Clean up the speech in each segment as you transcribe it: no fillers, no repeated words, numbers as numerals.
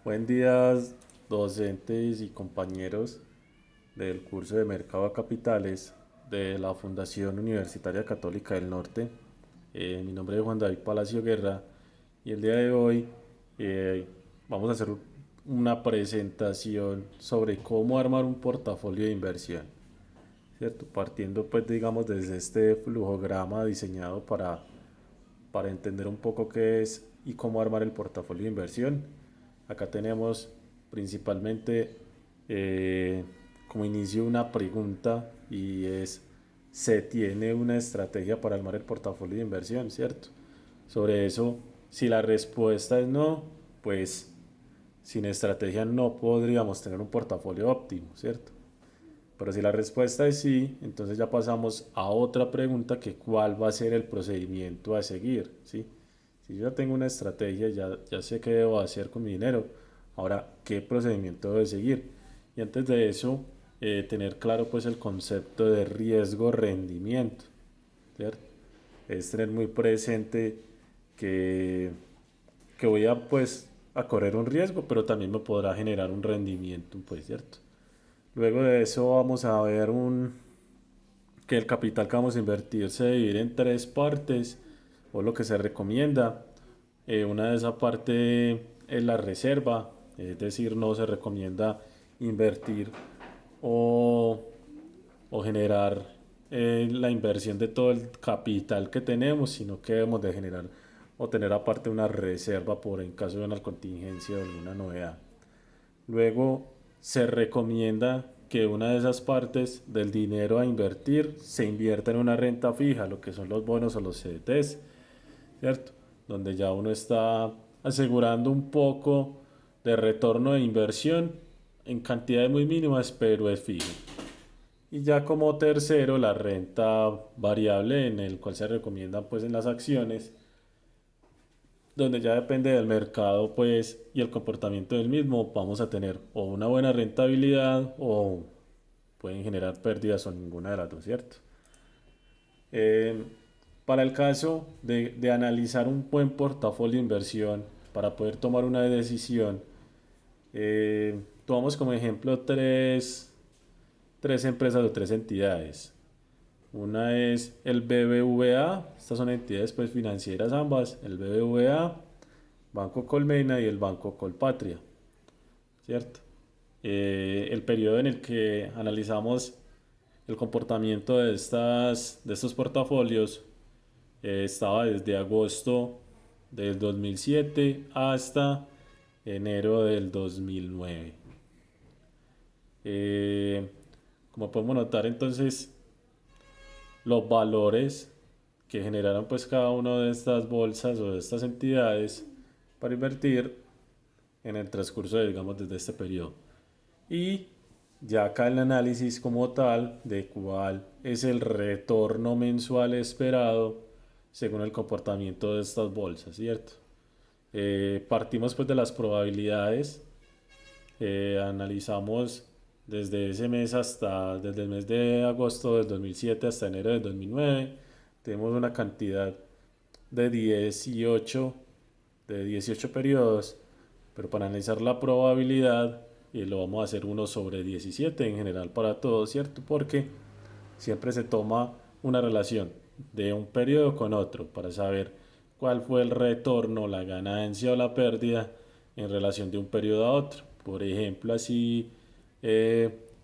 Buen día, docentes y compañeros del curso de Mercado de Capitales de la Fundación Universitaria Católica del Norte. Mi nombre es Juan David Palacio Guerra y el día de hoy eh, vamos a hacer una presentación sobre cómo armar un portafolio de inversión, ¿cierto? Partiendo pues digamos desde este flujograma diseñado para entender un poco qué es y cómo armar el portafolio de inversión. Acá tenemos principalmente como inicio una pregunta y es, ¿se tiene una estrategia para armar el portafolio de inversión, cierto? Sobre eso, si la respuesta es no, pues sin estrategia no podríamos tener un portafolio óptimo, ¿cierto? Pero si la respuesta es sí, entonces ya pasamos a otra pregunta que cuál va a ser el procedimiento a seguir, ¿sí? Si yo ya tengo una estrategia, ya sé qué debo hacer con mi dinero, ahora, ¿qué procedimiento debo seguir? Y antes de eso, tener claro pues el concepto de riesgo-rendimiento, ¿cierto? Es tener muy presente que, que voy a pues a correr un riesgo, pero también me podrá generar un rendimiento, pues, ¿cierto? Luego de eso vamos a ver que el capital que vamos a invertir se divide en tres partes, o lo que se recomienda. Una de esas partes es la reserva, es decir, no se recomienda invertir o, o generar la inversión de todo el capital que tenemos, sino que debemos de generar o tener aparte una reserva por en caso de una contingencia o alguna novedad. Luego se recomienda que una de esas partes del dinero a invertir se invierta en una renta fija, lo que son los bonos o los CDTs, ¿cierto? Donde ya uno está asegurando un poco de retorno de inversión en cantidades muy mínimas, pero es fijo. Y ya como tercero, la renta variable, en el cual se recomienda pues en las acciones, donde ya depende del mercado pues y el comportamiento del mismo, vamos a tener o una buena rentabilidad o pueden generar pérdidas o ninguna de las dos, ¿cierto? Eh, para el caso de analizar un buen portafolio de inversión para poder tomar una decisión, tomamos como ejemplo tres empresas o tres entidades. Una es el BBVA, estas son entidades pues financieras ambas, el BBVA, Banco Colmena y el Banco Colpatria, ¿cierto? El periodo en el que analizamos el comportamiento de estos portafolios estaba desde agosto del 2007 hasta enero del 2009. Eh, Como podemos notar entonces, los valores que generaron pues cada una de estas bolsas o de estas entidades para invertir en el transcurso de, digamos, desde este periodo. Y ya acá el análisis como tal de cuál es el retorno mensual esperado según el comportamiento de estas bolsas, ¿cierto? Partimos pues de las probabilidades, analizamos desde ese mes desde el mes de agosto del 2007 hasta enero del 2009, tenemos una cantidad de 18 periodos, pero para analizar la probabilidad lo vamos a hacer uno sobre 17 en general para todos, ¿cierto? Porque siempre se toma una relación de un periodo con otro para saber cuál fue el retorno, la ganancia o la pérdida en relación de un periodo a otro. Por ejemplo, así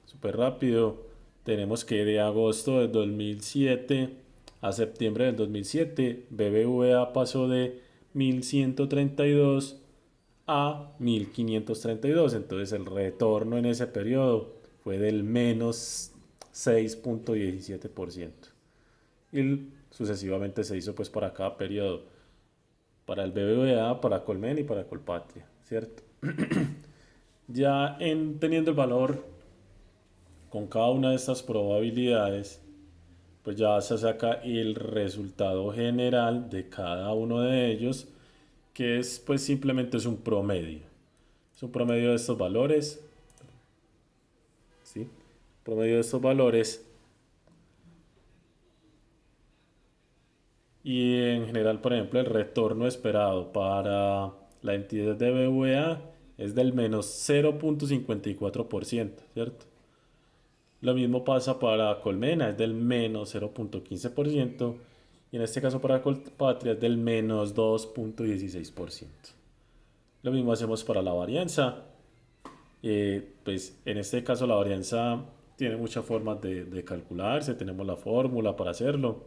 súper rápido, tenemos que de agosto del 2007 a septiembre del 2007, BBVA pasó de 1132 a 1532. Entonces el retorno en ese periodo fue del menos 6,17%. Y sucesivamente se hizo pues para cada periodo, para el BBVA, para Colmen y para Colpatria, ¿cierto? Ya teniendo el valor con cada una de estas probabilidades, pues ya se saca el resultado general de cada uno de ellos, que es pues simplemente es un promedio. Es un promedio de estos valores, ¿sí? Promedio de estos valores y en general, por ejemplo, el retorno esperado para la entidad de BVA es del menos 0,54%, ¿cierto? Lo mismo pasa para Colmena, es del menos 0,15%, y en este caso para Colpatria es del menos 2,16%. Lo mismo hacemos para la varianza. Pues en este caso la varianza tiene muchas formas de calcularse, tenemos la fórmula para hacerlo.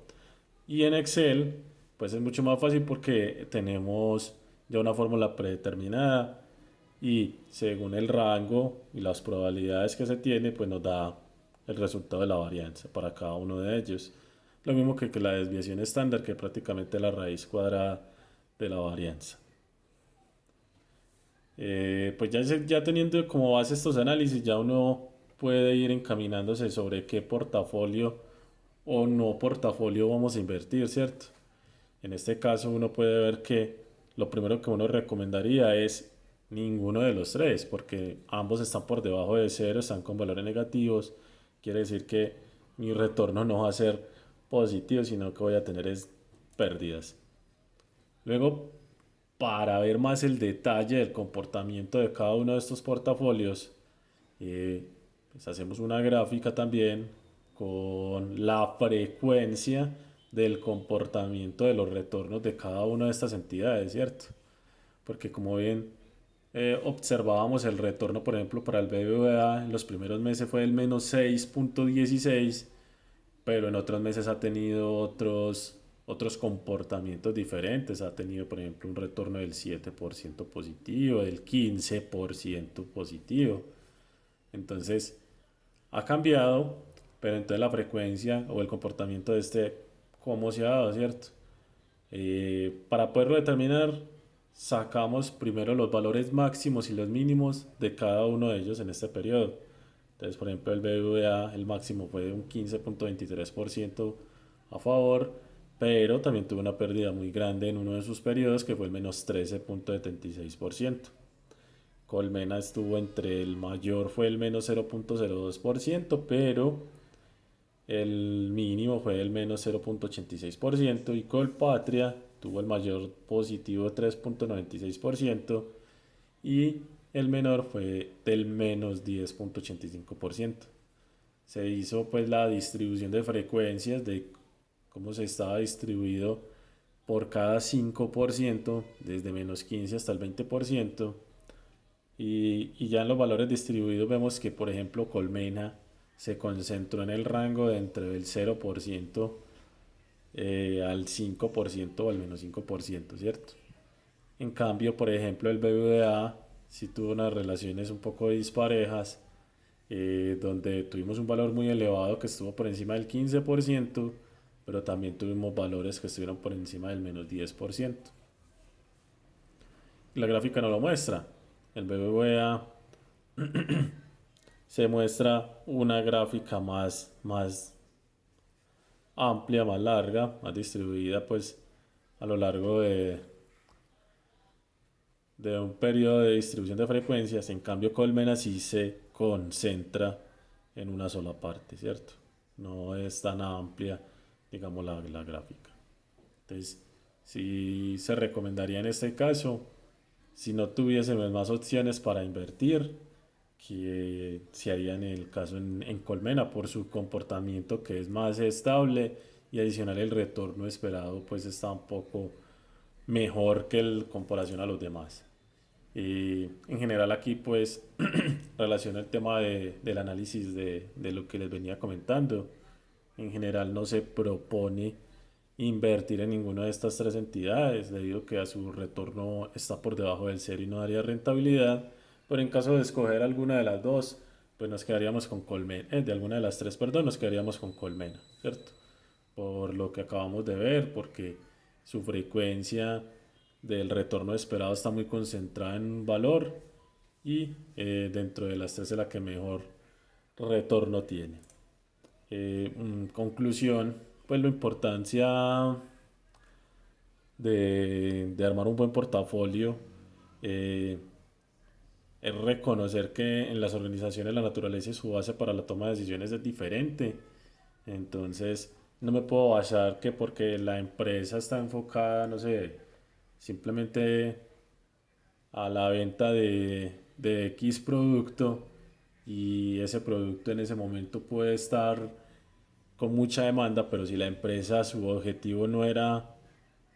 Y en Excel, pues es mucho más fácil porque tenemos ya una fórmula predeterminada y según el rango y las probabilidades que se tiene, pues nos da el resultado de la varianza para cada uno de ellos. Lo mismo que la desviación estándar, que es prácticamente la raíz cuadrada de la varianza. Pues ya teniendo como base estos análisis, ya uno puede ir encaminándose sobre qué portafolio o no portafolio vamos a invertir, ¿cierto? En este caso uno puede ver que lo primero que uno recomendaría es ninguno de los tres, porque ambos están por debajo de cero, están con valores negativos. Quiere decir que mi retorno no va a ser positivo, sino que voy a tener es pérdidas. Luego, para ver más el detalle del comportamiento de cada uno de estos portafolios, pues hacemos una gráfica también con la frecuencia del comportamiento de los retornos de cada una de estas entidades, ¿cierto? Porque como bien observábamos el retorno, por ejemplo, para el BBVA en los primeros meses fue del menos 6,16, pero en otros meses ha tenido otros comportamientos diferentes. Ha tenido, por ejemplo, un retorno del 7% positivo, del 15% positivo. Entonces, ha cambiado, pero entonces la frecuencia o el comportamiento de este, ¿cómo se ha dado, cierto? Para poderlo determinar, sacamos primero los valores máximos y los mínimos de cada uno de ellos en este periodo. Entonces, por ejemplo, el BBVA, el máximo fue de un 15,23% a favor, pero también tuvo una pérdida muy grande en uno de sus periodos, que fue el menos 13,76%. Colmena estuvo entre el mayor, fue el menos 0,02%, pero el mínimo fue el menos 0,86%, y Colpatria tuvo el mayor positivo 3,96% y el menor fue del menos 10,85%. Se hizo pues la distribución de frecuencias de cómo se estaba distribuido por cada 5%, desde menos 15 hasta el 20%. Y ya en los valores distribuidos vemos que, por ejemplo, Colmena se concentró en el rango de entre el 0% al 5% o al menos 5%, ¿cierto? En cambio, por ejemplo, el BBVA sí tuvo unas relaciones un poco disparejas, donde tuvimos un valor muy elevado que estuvo por encima del 15%, pero también tuvimos valores que estuvieron por encima del menos 10%. La gráfica no lo muestra. El BBVA se muestra una gráfica más amplia, más larga, más distribuida pues a lo largo de un periodo de distribución de frecuencias. En cambio, Colmena sí se concentra en una sola parte, ¿cierto? No es tan amplia, digamos, la gráfica. Entonces, sí se recomendaría en este caso, si no tuviésemos más opciones para invertir, que se haría en el caso en Colmena por su comportamiento, que es más estable, y adicional el retorno esperado pues está un poco mejor que en comparación a los demás. Y en general aquí pues relaciona el tema del análisis de lo que les venía comentando. En general no se propone invertir en ninguna de estas tres entidades debido a que a su retorno está por debajo del cero y no daría rentabilidad. Pero en caso de escoger alguna de las dos, pues nos quedaríamos con Colmena, de alguna de las tres, perdón, nos quedaríamos con Colmena, ¿cierto? Por lo que acabamos de ver, porque su frecuencia del retorno esperado está muy concentrada en un valor, y dentro de las tres es la que mejor retorno tiene. Conclusión, pues la importancia de armar un buen portafolio, eh, es reconocer que en las organizaciones la naturaleza y su base para la toma de decisiones es diferente. Entonces, no me puedo basar que porque la empresa está enfocada, no sé, simplemente a la venta de X producto y ese producto en ese momento puede estar con mucha demanda, pero si la empresa su objetivo no era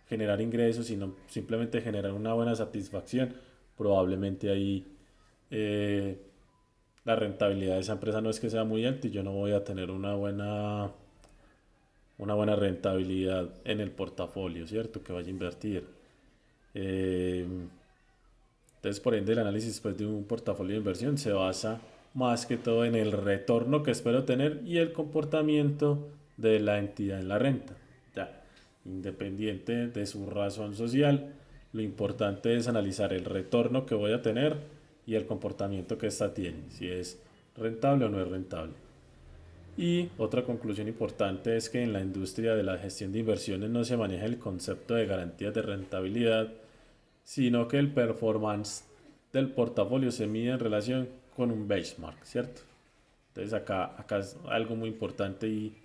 generar ingresos, sino simplemente generar una buena satisfacción, probablemente ahí eh, la rentabilidad de esa empresa no es que sea muy alta y yo no voy a tener una buena rentabilidad en el portafolio, ¿cierto? Que vaya a invertir. Eh, entonces, por ende, el análisis pues, de un portafolio de inversión se basa más que todo en el retorno que espero tener y el comportamiento de la entidad en la renta. Ya, independiente de su razón social, lo importante es analizar el retorno que voy a tener y el comportamiento que ésta tiene, si es rentable o no es rentable. Y otra conclusión importante es que en la industria de la gestión de inversiones no se maneja el concepto de garantías de rentabilidad, sino que el performance del portafolio se mide en relación con un benchmark, ¿cierto? Entonces acá es algo muy importante y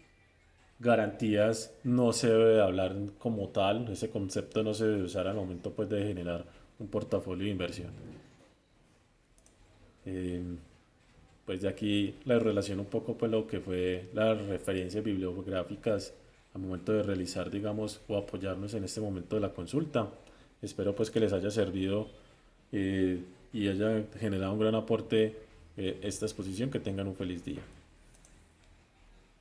garantías no se debe de hablar como tal, ese concepto no se debe usar al momento pues de generar un portafolio de inversión. Eh, pues de aquí la relación un poco pues lo que fue las referencias bibliográficas al momento de realizar digamos o apoyarnos en este momento de la consulta. Espero pues que les haya servido y haya generado un gran aporte esta exposición. Que tengan un feliz día.